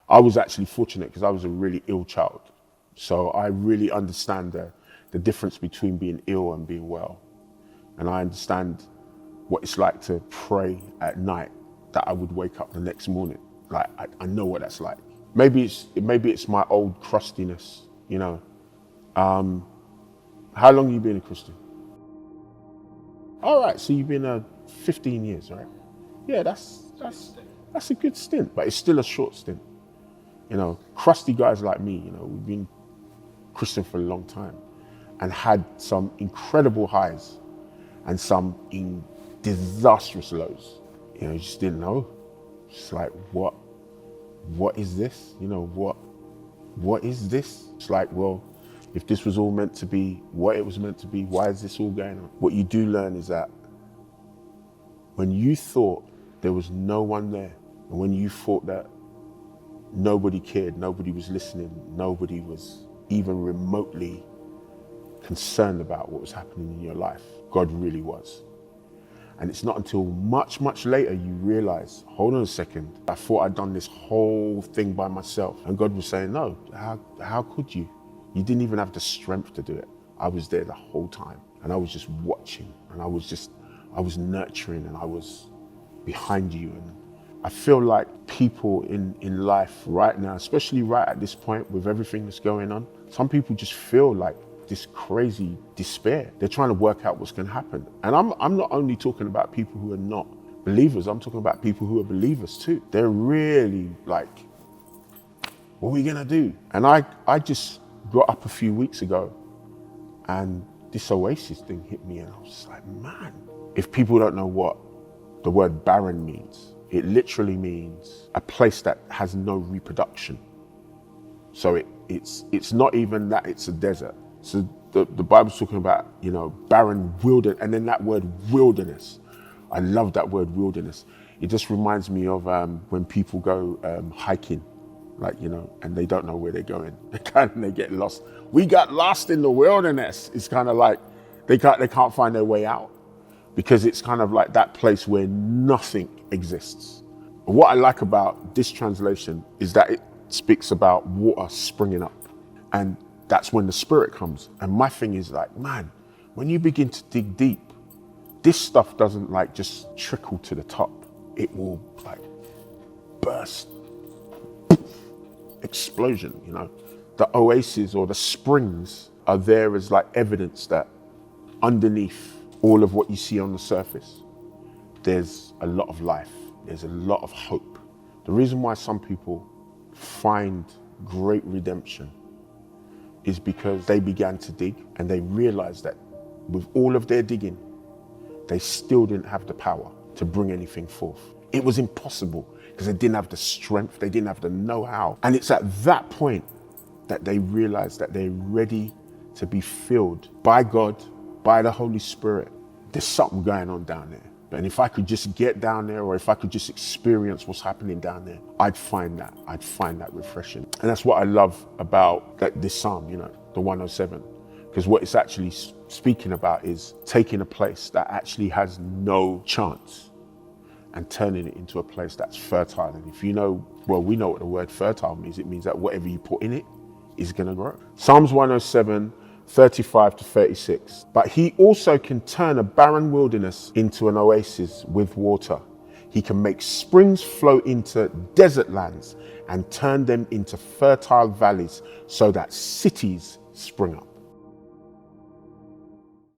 I was actually fortunate because I was a really ill child. So I really understand the difference between being ill and being well. And I understand what it's like to pray at night that I would wake up the next morning. Like, I know what that's like. Maybe it's my old crustiness, you know. How long have you been a Christian? All right, so you've been 15 years, right? Yeah, that's a good stint, but it's still a short stint. You know, crusty guys like me, you know, we've been Christian for a long time and had some incredible highs and some disastrous lows. You know, you just didn't know. It's like, what is this? You know, what is this? It's like, well, if this was all meant to be what it was meant to be, why is this all going on? What you do learn is that when you thought there was no one there, and when you thought that nobody cared, nobody was listening, nobody was even remotely concerned about what was happening in your life, God really was. And it's not until much, much later you realize, hold on a second, I thought I'd done this whole thing by myself. And God was saying, no, how could you? You didn't even have the strength to do it. I was there the whole time. And I was just watching, and I was nurturing, and I was behind you. And I feel like people in life right now, especially right at this point with everything that's going on, some people just feel like this crazy despair. They're trying to work out what's going to happen. And I'm not only talking about people who are not believers, I'm talking about people who are believers too. They're really like, what are we going to do? And I just got up a few weeks ago and this oasis thing hit me, and I was like, man, if people don't know what the word barren means, it literally means a place that has no reproduction. So it's not even that it's a desert. So the Bible's talking about, you know, barren wilderness, and then that word wilderness. I love that word wilderness. It just reminds me of when people go hiking, like, you know, and they don't know where they're going. They get lost. We got lost in the wilderness. It's kind of like they can't find their way out, because it's kind of like that place where nothing exists. What I like about this translation is that it speaks about water springing up, and that's when the Spirit comes. And my thing is like, man, when you begin to dig deep, this stuff doesn't like just trickle to the top. It will like burst, explosion, you know. The oases or the springs are there as like evidence that underneath all of what you see on the surface, there's a lot of life. There's a lot of hope. The reason why some people find great redemption is because they began to dig and they realized that with all of their digging, they still didn't have the power to bring anything forth. It was impossible because they didn't have the strength, they didn't have the know-how. And it's at that point that they realize that they're ready to be filled by God, by the Holy Spirit. There's something going on down there. And if I could just get down there, or if I could just experience what's happening down there, I'd find that refreshing. And that's what I love about this psalm, you know, the 107. Because what it's actually speaking about is taking a place that actually has no chance and turning it into a place that's fertile. And if you know, well, we know what the word fertile means. It means that whatever you put in it is going to grow. Psalms 107, 35 to 36. But he also can turn a barren wilderness into an oasis with water. He can make springs flow into desert lands and turn them into fertile valleys so that cities spring up.